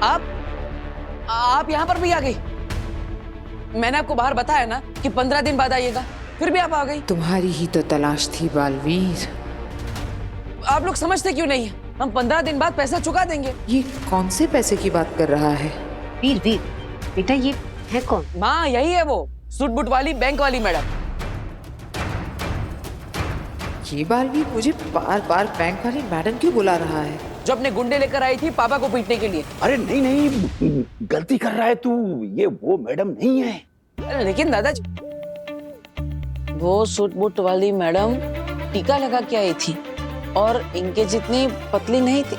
आप यहाँ पर भी आ गई? मैंने आपको बाहर बताया ना कि 15 दिन बाद आइएगा, फिर भी आप आ गई। तुम्हारी ही तो तलाश थी बालवीर। आप लोग समझते क्यों नहीं है? हम 15 दिन बाद पैसा चुका देंगे। ये कौन से पैसे की बात कर रहा है? वीर वीर बेटा, ये है कौन? माँ, यही है वो सूट बूट वाली बैंक वाली मैडम। ये बालवीर मुझे बार बार बैंक वाली मैडम क्यों बुला रहा है? जो अपने गुंडे लेकर आई थी पापा को पीटने के लिए। अरे नहीं नहीं, गलती कर रहा है तू, ये वो मैडम नहीं है। लेकिन दादाजी, वो सूट बूट वाली मैडम टीका लगा के आई थी और इनके जितनी पतली नहीं थी।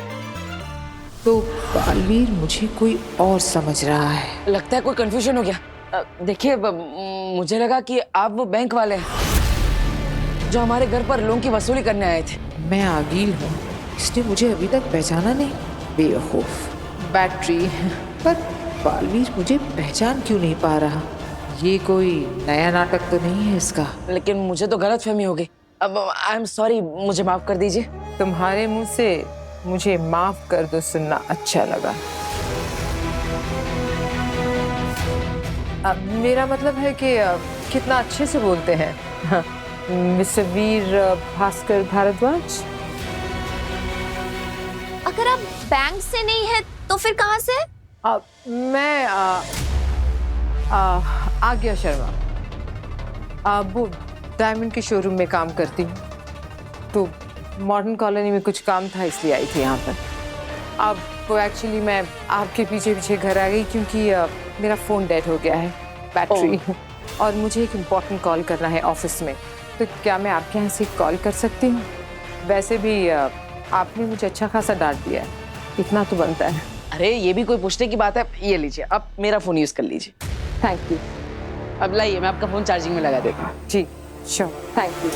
तो बालवीर मुझे कोई और समझ रहा है। लगता है कोई कंफ्यूजन हो गया। देखिए, मुझे लगा कि आप वो बैंक वाले हैं जो हमारे घर पर लोन की वसूली करने आए थे। मैं आगील हूँ, इसने मुझे अभी तक पहचाना नहीं। बेवकूफ बैटरी। पर बालवीर मुझे पहचान क्यों नहीं पा रहा? ये कोई नया नाटक तो नहीं है इसका? लेकिन मुझे तो गलतफहमी हो गई। अब आई एम सॉरी, मुझे माफ कर दीजिए। तुम्हारे मुंह से मुझे माफ कर दो सुनना अच्छा लगा। मेरा मतलब है कि कितना अच्छे से बोलते हैं। मिस्टर वीर भास्कर भारद्वाज। अगर आप बैंक से नहीं है तो फिर कहाँ से? मैं आज्ञा शर्मा, वो डायमंड के शोरूम में काम करती हूँ। तो मॉडर्न कॉलोनी में कुछ काम था इसलिए आई थी यहाँ पर। अब वो एक्चुअली मैं आपके पीछे पीछे घर आ गई क्योंकि मेरा फ़ोन डेड हो गया है, बैटरी। और मुझे एक इम्पॉर्टेंट कॉल करना है ऑफिस में। तो क्या मैं आपके यहाँ से कॉल कर सकती हूँ? वैसे भी आपने मुझे अच्छा खासा डांट दिया है, इतना तो बनता है। अरे ये भी कोई पूछने की बात है? ये लीजिए, आप मेरा फोन यूज कर लीजिए। Thank you. अब लाइए, मैं आपका फोन चार्जिंग में लगा देता हूँ। जी श्योर, थैंक यू।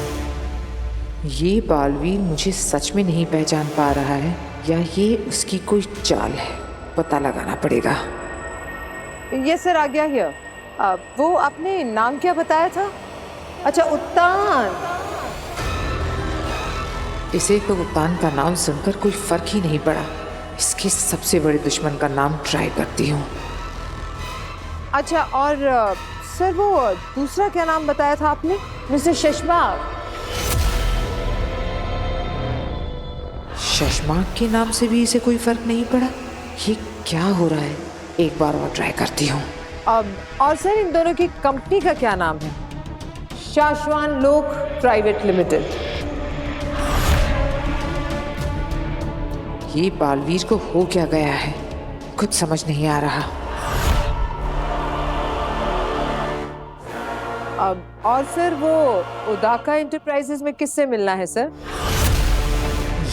ये बालवीर मुझे सच में नहीं पहचान पा रहा है या ये उसकी कोई चाल है, पता लगाना पड़ेगा। यस सर, आ गया हियर। वो आपने नाम क्या बताया था? अच्छा, उत्तान। इसे तो उत्तान का नाम सुनकर कोई फर्क ही नहीं पड़ा। इसके सबसे बड़े दुश्मन का नाम ट्राई करती हूँ। अच्छा, और सर वो दूसरा क्या नाम बताया था आपने? मिस्टर शशमाक। शशमाक के नाम से भी इसे कोई फर्क नहीं पड़ा। ये क्या हो रहा है? एक बार और ट्राई करती हूँ। और सर इन दोनों की कंपनी का क्या नाम है? शाश्वान लोक प्राइवेट लिमिटेड। ये बालवीर को हो क्या गया है, कुछ समझ नहीं आ रहा। और सर वो उदाका एंटरप्राइजेस में किससे मिलना है सर?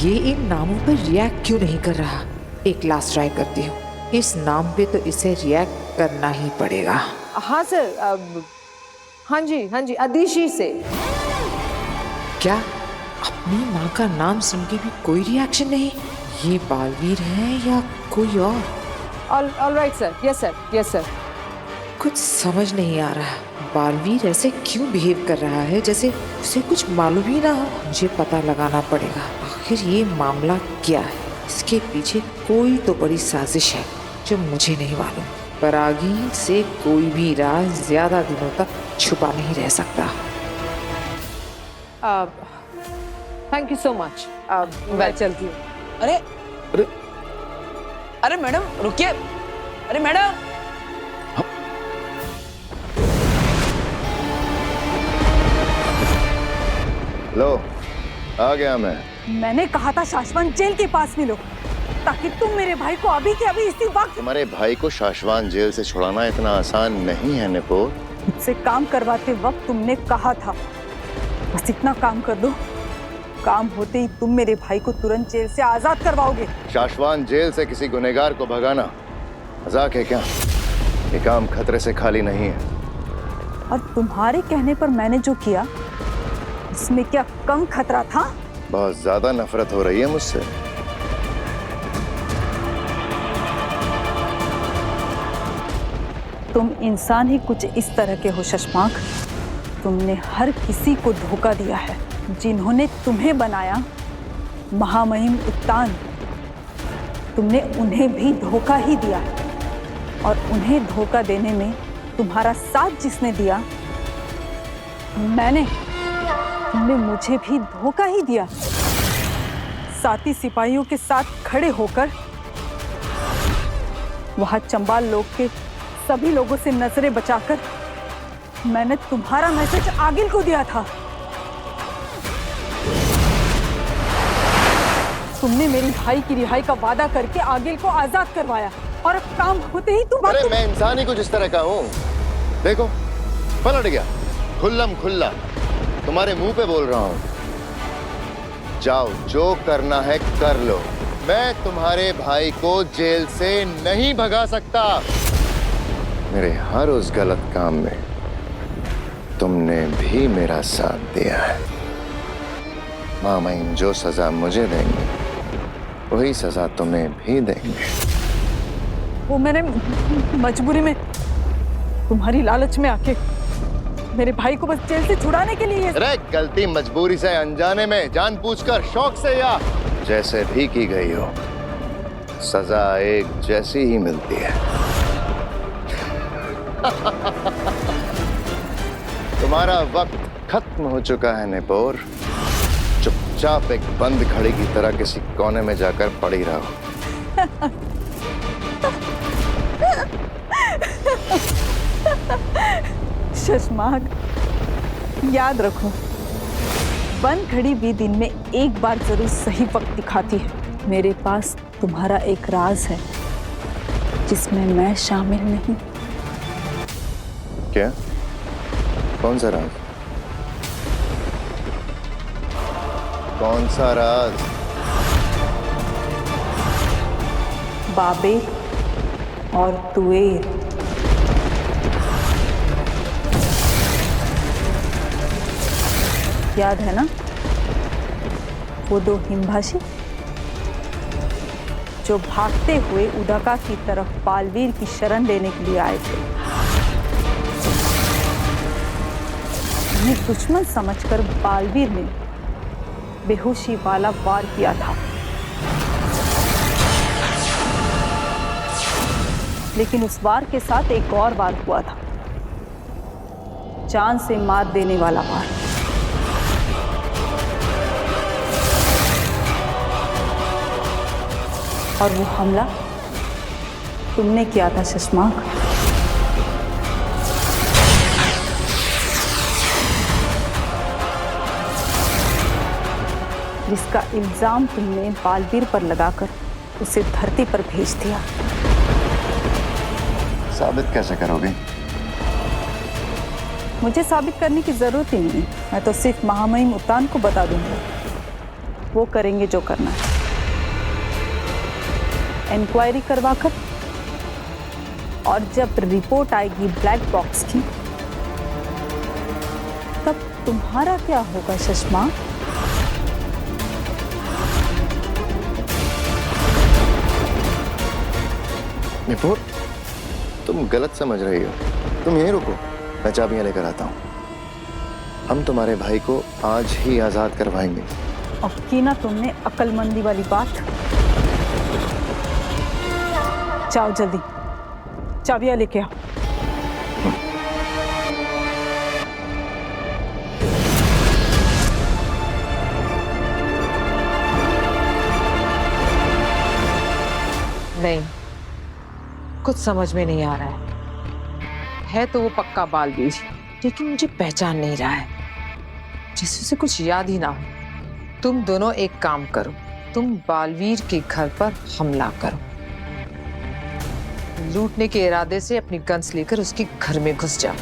ये इन नामों पर रिएक्ट क्यों नहीं कर रहा? एक लास्ट ट्राई करती हूँ। इस नाम पे तो इसे रिएक्ट करना ही पड़ेगा। हाँ सर, हाँ जी, अदिशी से। क्या अपनी माँ का नाम सुन के भी कोई रिएक्शन नहीं? ये बालवीर है या कोई और? All right sir, yes sir. कुछ समझ नहीं आ रहा। बालवीर ऐसे क्यों बिहेव कर रहा है जैसे उसे कुछ मालूम ही ना हो? मुझे पता लगाना पड़ेगा आखिर ये मामला क्या है। इसके पीछे कोई तो बड़ी साजिश है जो मुझे नहीं मालूम। पर आगे से कोई भी राज ज्यादा दिनों तक छुपा नहीं रह सकता। Thank you so much. मैं चलती हूँ। अरे अरे मैडम रुकिए। अरे मैडम, लो, आ गया मैं। मैंने कहा था शाश्वान जेल के पास मिलो ताकि तुम मेरे भाई को अभी के अभी इसी वक्त। तुम्हारे भाई को शाश्वान जेल से छुड़ाना इतना आसान नहीं है निपो। मुझसे काम करवाते वक्त तुमने कहा था बस इतना काम कर दो, काम होते ही तुम मेरे भाई को तुरंत जेल से आजाद करवाओगे। शाश्वान जेल से किसी गुनहगार को भगाना मजाक है क्या? ये काम खतरे से खाली नहीं है। और तुम्हारे कहने पर मैंने जो किया इसमें क्या कम खतरा था? बहुत ज्यादा नफरत हो रही है मुझसे। तुम इंसान ही कुछ इस तरह के हो शशमाक। तुमने हर किसी को धोखा दिया है। जिन्होंने तुम्हें बनाया महामहिम उत्तान, तुमने उन्हें भी धोखा ही दिया, और उन्हें धोखा देने में तुम्हारा साथ जिसने दिया, तुमने मुझे भी धोखा ही दिया। साथी सिपाहियों के साथ खड़े होकर वहां चंबाल लोग के सभी लोगों से नजरें बचाकर मैंने तुम्हारा मैसेज आगिल को दिया था। तुमने मेरी भाई की रिहाई का वादा करके आगिल को आजाद करवाया, और अब काम होते ही तुम अरे मैं इंसान ही कुछ इस तरह का हूँ। देखो पलट गया, खुल्लम खुल्ला तुम्हारे मुंह पे बोल रहा हूँ। जाओ जो करना है कर लो, मैं तुम्हारे भाई को जेल से नहीं भगा सकता। मेरे हर उस गलत काम में तुमने भी मेरा साथ दिया है। मामाइन जो सजा मुझे देंगे वही सजा तुम्हें भी देंगे। वो मैंने मजबूरी में, तुम्हारी लालच में आके मेरे भाई को बस जेल से छुड़ाने के लिए। अरे गलती मजबूरी से, अनजाने में, जानबूझकर, शौक से, या जैसे भी की गई हो, सजा एक जैसी ही मिलती है। तुम्हारा वक्त खत्म हो चुका है नेपोर। चुपचाप एक बंद घड़ी की तरह किसी कोने में जाकर पड़ी रहो। शशमाग, याद रखो, बंद घड़ी भी दिन में एक बार जरूर सही वक्त दिखाती है। मेरे पास तुम्हारा एक राज है जिसमें मैं शामिल नहीं। क्या? कौन सा राज? कौन सा राज? बाबे और तुएर। याद है ना वो दो हिमभाषी जो भागते हुए उदाका की तरफ बालवीर की शरण लेने के लिए आए थे। उन्हें दुश्मन समझकर बालवीर ने बेहोशी वाला वार किया था, लेकिन उस वार के साथ एक और वार हुआ था, जान से मार देने वाला वार। और वो हमला तुमने किया था शशमाक। जिसका इल्जाम तुमने बालवीर पर लगाकर उसे धरती पर भेज दिया। साबित कैसे करोगे? मुझे साबित करने की जरूरत ही नहीं, मैं तो सिर्फ महामहिम उत्तान को बता दूंगा, वो करेंगे जो करना है। इंक्वायरी करवाकर, और जब रिपोर्ट आएगी ब्लैक बॉक्स की, तब तुम्हारा क्या होगा शशमा? नेपोर, तुम गलत समझ रही हो। तुम यहीं रुको, मैं चाबियां लेकर आता हूँ। हम तुम्हारे भाई को आज ही आजाद करवाएंगे। और की ना तुमने अक्लमंदी वाली बात। जाओ जल्दी, चाबियां लेके आओ। नहीं, कुछ समझ में नहीं आ रहा है तो वो पक्का बालवीर, लेकिन मुझे पहचान नहीं रहा है, जैसे उसे कुछ याद ही ना हो। तुम दोनों एक काम करो, तुम बालवीर के घर पर हमला करो। लूटने के इरादे से अपनी गन्स लेकर उसके घर में घुस जाओ।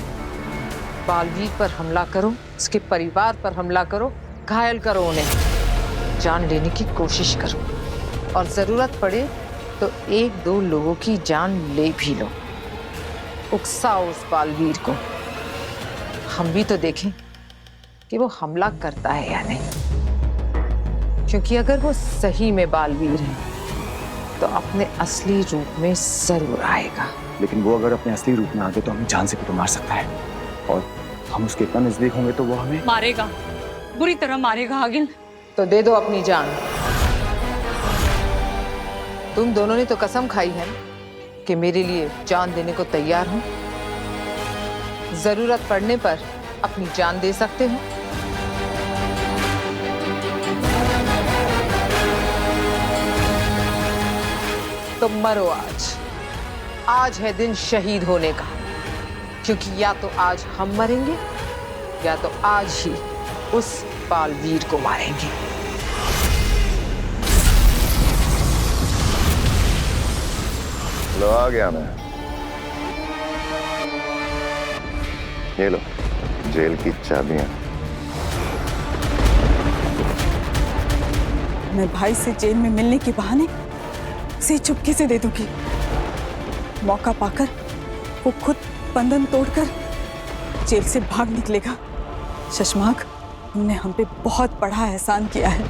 बालवीर पर हमला करो, उसके परिवार पर हमला करो, घायल करो उन्हें, जान लेने की कोशिश करो, और जरूरत पड़े तो एक दो लोगों की जान ले भी लो। उकसाओ उस बालवीर को। हम भी तो देखें कि वो हमला करता है या नहीं, क्योंकि अगर वो सही में बालवीर है तो अपने असली रूप में जरूर आएगा। लेकिन वो अगर अपने असली रूप में आ गए तो हमें जान से भी तो मार सकता है, और हम उसके इतना नजदीक होंगे तो वो हमें मारेगा, बुरी तरह मारेगा। आगिल, तो दे दो अपनी जान। तुम दोनों ने तो कसम खाई है कि मेरे लिए जान देने को तैयार हो। जरूरत पड़ने पर अपनी जान दे सकते हो। तो मरो आज। आज है दिन शहीद होने का, क्योंकि या तो आज हम मरेंगे या तो आज ही उस बालवीर को मारेंगे। लो आ गया मैं। ये लो जेल की चाबियां। मैं भाई से जेल में मिलने के बहाने से चुपके से दे दूंगी। मौका पाकर वो खुद बंधन तोड़कर जेल से भाग निकलेगा। शशमाक, तुमने हम पे बहुत बड़ा एहसान किया है।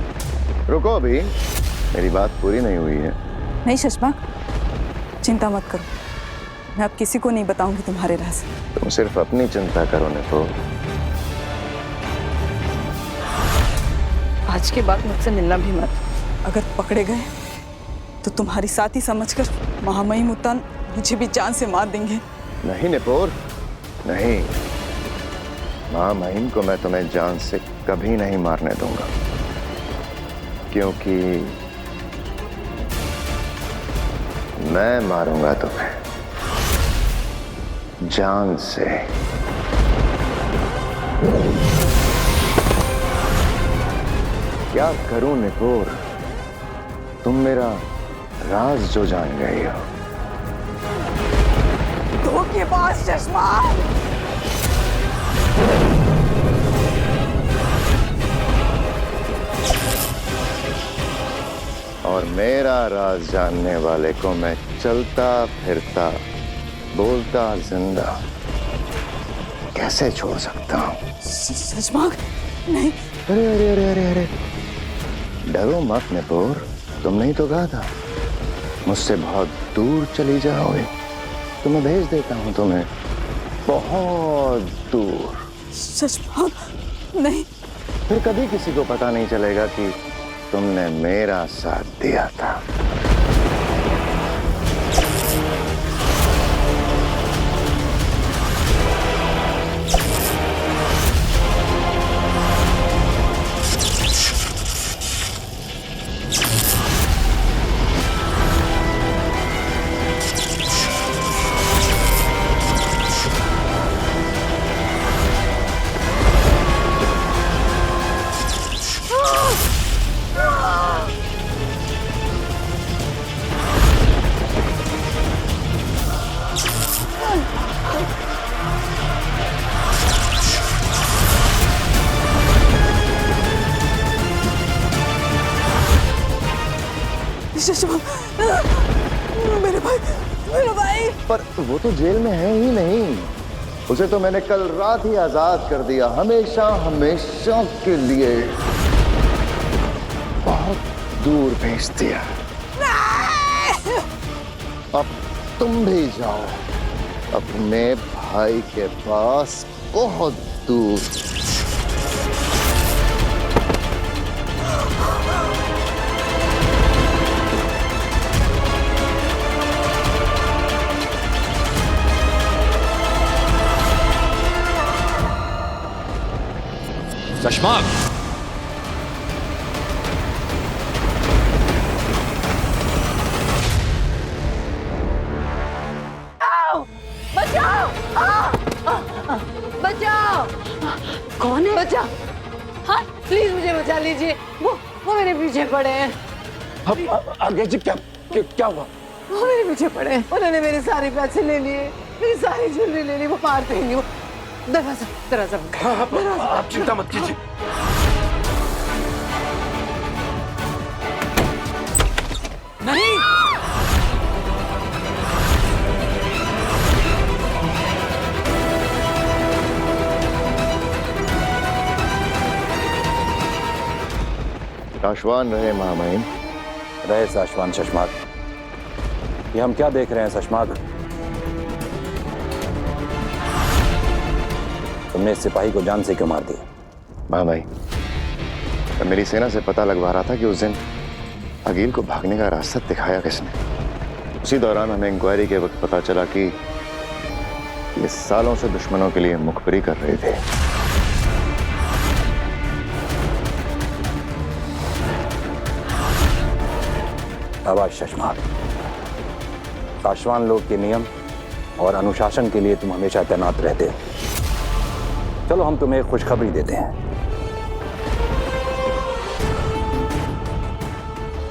रुको अभी, मेरी बात पूरी नहीं हुई है। नहीं शशमाक, चिंता मत करो, मैं अब किसी को नहीं बताऊंगी तुम्हारे राज। तुम सिर्फ अपनी चिंता करो निपोर। आज के बाद मुझसे मिलना भी मत। अगर पकड़े गए तो तुम्हारी साथी समझकर महामहिम उत्तान मुझे भी जान से मार देंगे। नहीं निपोर, नहीं। महामहिम को मैं तुम्हें जान से कभी नहीं मारने दूंगा, क्योंकि मैं मारूंगा तुम्हें जान से। क्या करूं निपोर, तुम मेरा राज जो जान गई हो। धोखेबाज चश्मा। और मेरा राज जानने वाले को मैं चलता फिरता बोलता जिंदा कैसे छोड़ सकता हूँ। शशमाक, नहीं। अरे अरे अरे अरे अरे, डरो मत निपोर, तुमने ही तो कहा था मुझसे बहुत दूर चली जाओगे, तो मैं भेज देता हूँ तुम्हें बहुत दूर। शशमाक, नहीं। फिर कभी किसी को पता नहीं चलेगा कि तुमने मेरा साथ दिया था। मेरे भाई, मेरा भाई। पर वो तो जेल में है ही नहीं, उसे तो मैंने कल रात ही आजाद कर दिया, हमेशा हमेशा के लिए बहुत दूर भेज दिया। अब तुम भी जाओ अपने भाई के पास बहुत दूर। शशमाक, बचाओ! बचाओ! कौन है? बचाओ! हाँ, प्लीज मुझे बचा लीजिए। वो मेरे पीछे पड़े हैं। आगे जी क्या क्या हुआ? वो मेरे पीछे पड़े हैं। उन्होंने मेरे सारे पैसे ले लिए, मेरी सारी ज्वेलरी ले ली। वो मार देंगे। वो दरवाजा आप चिंता मत कीजिए। नहीं, साशवान रहे महामहिम। रहे साशवान शशमाक। ये हम क्या देख रहे हैं शशमाक? तुमने इस सिपाही को जान से क्यों मार दिया? महामहिम, मैं मेरी सेना से पता लगवा रहा था कि उस दिन अकील को भागने का रास्ता दिखाया किसने? उसी दौरान हमें इंक्वायरी के वक्त पता चला कि ये सालों से दुश्मनों के लिए मुखबरी कर रहे थे। आवाज शशमाल, काशवान लोग के नियम और अनुशासन के लिए तुम हमेशा तैनात रहते हो। चलो हम तुम्हें एक खुशखबरी देते हैं।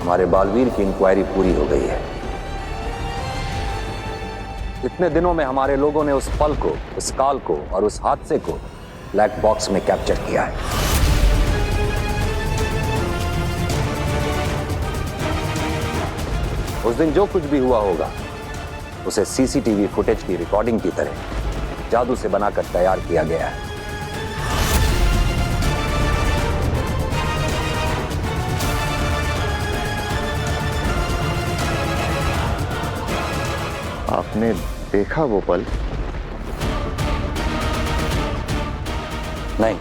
हमारे बालवीर की इंक्वायरी पूरी हो गई है। इतने दिनों में हमारे लोगों ने उस पल को, उस काल को और उस हादसे को ब्लैक बॉक्स में कैप्चर किया है। उस दिन जो कुछ भी हुआ होगा उसे सीसीटीवी फुटेज की रिकॉर्डिंग की तरह जादू से बनाकर तैयार किया गया है। आपने देखा वो पल? नहीं,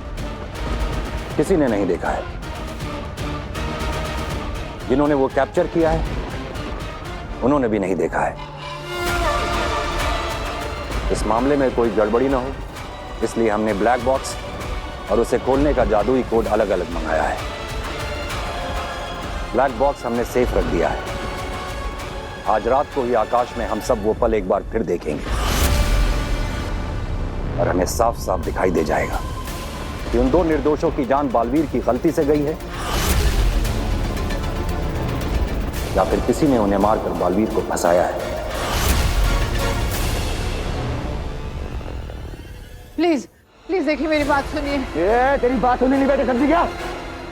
किसी ने नहीं देखा है। जिन्होंने वो कैप्चर किया है उन्होंने भी नहीं देखा है। इस मामले में कोई गड़बड़ी ना हो इसलिए हमने ब्लैक बॉक्स और उसे खोलने का जादुई कोड अलग अलग मंगाया है। ब्लैक बॉक्स हमने सेफ रख दिया है। आज रात को ही आकाश में हम सब वो पल एक बार फिर देखेंगे और हमें साफ साफ दिखाई दे जाएगा कि उन दो निर्दोषों की जान बालवीर की गलती से गई है या फिर किसी ने उन्हें मारकर बालवीर को फंसाया है। प्लीज प्लीज देखिए, मेरी बात सुनिए। ये तेरी बात सुनने नहीं बैठे, समझी क्या?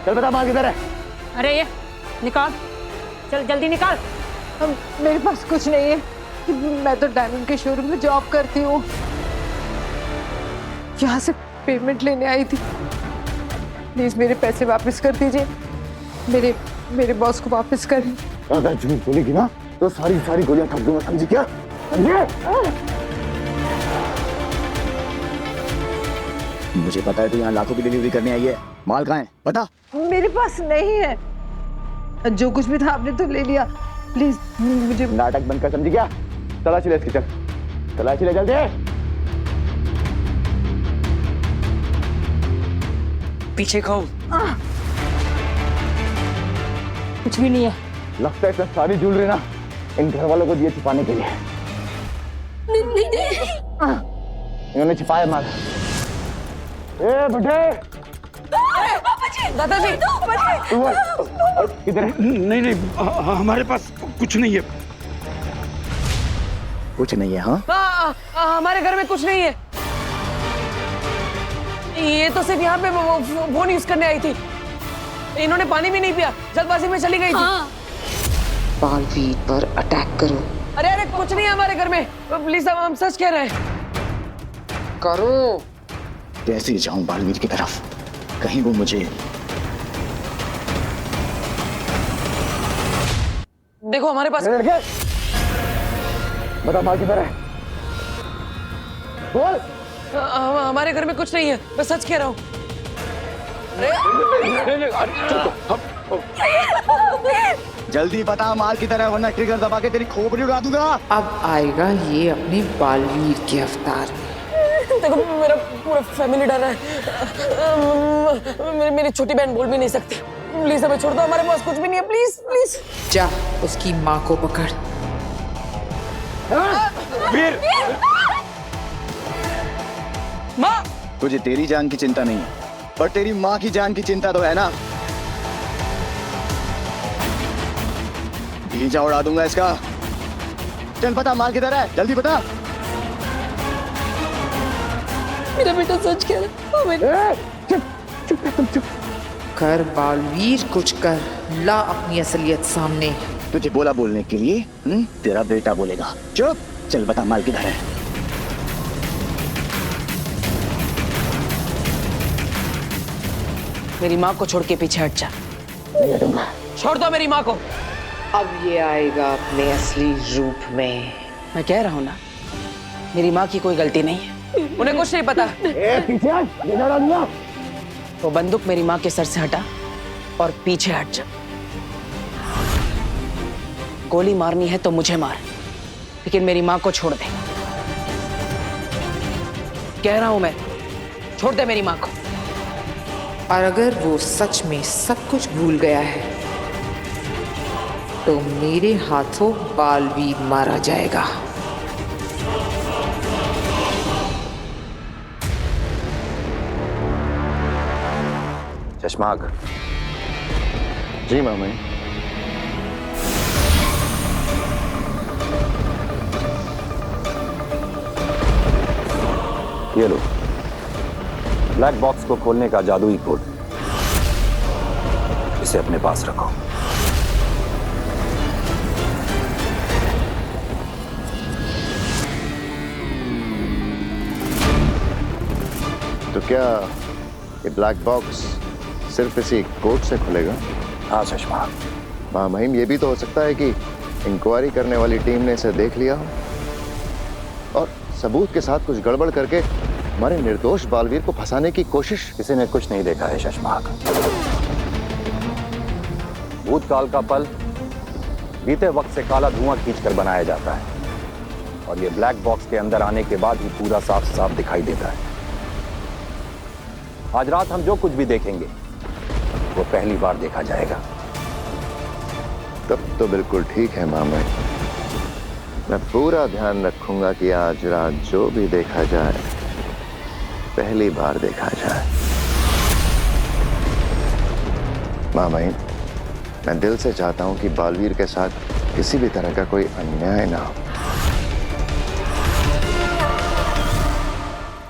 चल बता माल किधर है? अरे ये निकाल, चल जल्दी निकाल। मेरे पास कुछ नहीं है। मैं तो डायमंड के शोरूम में जॉब करती हूँ। यहाँ से पेमेंट लेने आई थी। प्लीज मेरे पैसे वापस कर दीजिए। मेरे बॉस को वापस करें। अगर झूठ बोलेगी ना तो सारी गोलियां ठोक दूंगा, समझी क्या? मुझे पता है तू यहाँ लाखों की डिलीवरी करने आई है। माल कहाँ है बता? मेरे पास नहीं है। जो कुछ भी था आपने तो ले लिया। प्लीज मुझे नाटक बंद कर, समझी क्या? तलाशी ले इसकी, चल तलाशी ले जल्दी। पीछे खाओ। कुछ भी नहीं है। लगता है सब सारी ज्वेलरी ना इन घर वालों को दिए छुपाने के लिए। इन्होंने छिपाया माल। ए बुढ़े, दादाजी किधर है? नहीं हमारे पास कुछ नहीं है। कुछ नहीं है? हाँ हमारे घर में कुछ नहीं है। ये तो सिर्फ यहाँ पे फोन यूज करने आई थी। इन्होंने पानी भी नहीं पिया, जल्दबाजी में चली गई थी। बालवीर पर अटैक करो। अरे कुछ नहीं है हमारे घर में। प्लीज हम सच कह रहे हैं। करो। कैसे जाऊं बालवीर की तरफ? कहीं वो मुझे देखो हमारे पास। बता माल किधर है? बोल। हमारे घर में कुछ नहीं है, मैं सच कह रहा हूँ। जल्दी बता माल किधर है वरना ट्रिगर दबा के तेरी खोपड़ी उड़ा दूंगा। अब आएगा ये अपने बालवीर के अवतार में। देखो मेरा पूरा फैमिली डर है। मेरी छोटी बहन बोल भी नहीं सकती। प्लीज हमें छोड़ दो, हमारे पास कुछ भी नहीं है। प्लीज प्लीज जा उसकी माँ को पकड़। वीर, माँ। तुझे तेरी जान की चिंता नहीं है पर तेरी माँ की जान की चिंता तो है ना। भीजा उड़ा दूंगा इसका। चल बता माल किधर है, जल्दी बता। मेरा बेटा सच कह रहा है। चुप। कर बालवीर, कुछ कर ला अपनी असलियत सामने। तुझे बोला बोलने के लिए तेरा बेटा बोलेगा। चुप। चल बता माल किधर है? मेरी माँ को छोड़ के पीछे हट जा। नहीं हटूंगा। छोड़ दो मेरी माँ को। अब ये आएगा अपने असली रूप में। मैं कह रहा हूँ ना, मेरी माँ की कोई गलती नहीं है। उन्हें कुछ नहीं पता। पीछे हट, ये उड़ा दूंगा। वो बंदूक मेरी माँ के सर से हटा और पीछे हट जा। गोली मारनी है तो मुझे मार, लेकिन मेरी माँ को छोड़ दे। कह रहा हूं मैं, छोड़ दे मेरी माँ को। और अगर वो सच में सब कुछ भूल गया है तो मेरे हाथों बालवीर मारा जाएगा। चश्माक। जी मामा। ये लो, ब्लैक बॉक्स को खोलने का जादुई कोड, इसे अपने पास रखो। तो क्या ये ब्लैक बॉक्स सिर्फ इसी कोड से खुलेगा? हाँ चश्मा। माहिम, ये भी तो हो सकता है कि इंक्वायरी करने वाली टीम ने इसे देख लिया हो और सबूत के साथ कुछ गड़बड़ करके हमारे निर्दोष बालवीर को फंसाने की कोशिश। किसी ने कुछ नहीं देखा है शशमाक। भूतकाल का पल बीते वक्त से काला धुआं खींचकर बनाया जाता है और ये ब्लैक बॉक्स के अंदर आने के बाद ही पूरा साफ साफ दिखाई देता है। आज रात हम जो कुछ भी देखेंगे वो पहली बार देखा जाएगा। तब तो बिल्कुल ठीक है मामा। मैं पूरा ध्यान रखूंगा कि आज रात जो भी देखा जाए पहली बार देखा जाए। मामा, मैं दिल से चाहता हूं कि बालवीर के साथ किसी भी तरह का कोई अन्याय ना हो।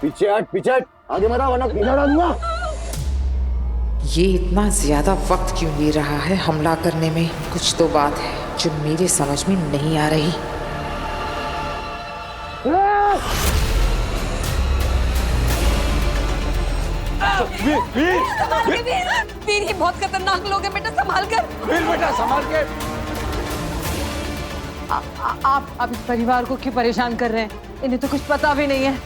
पीछे हट, आगे मत आ वरना पीछे हटा दूंगा। ये इतना ज्यादा वक्त क्यों ले रहा है हमला करने में? कुछ तो बात है जो मेरे समझ में नहीं आ रही। वीर, ये बहुत खतरनाक लोग हैं बेटा, संभाल कर। वीर बेटा संभाल के। आप इस परिवार को क्यों परेशान कर रहे हैं? इन्हें तो कुछ पता भी नहीं है।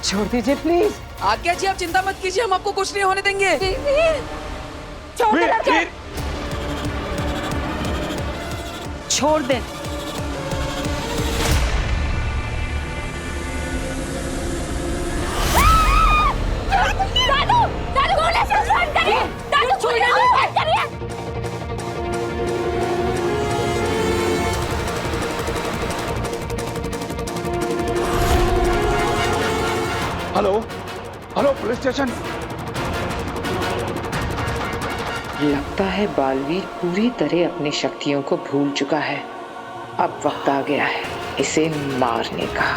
छोड़ दीजिए प्लीज। आज्ञा जी, आप चिंता मत कीजिए, हम आपको कुछ नहीं होने देंगे। छोड़ दे। Hello police station. लगता है बालवीर पूरी तरह अपनी शक्तियों को भूल चुका है। अब वक्त आ गया है इसे मारने का।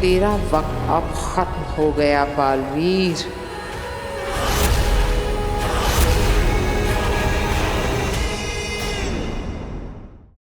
तेरा वक्त अब खत्म हो गया बालवीर।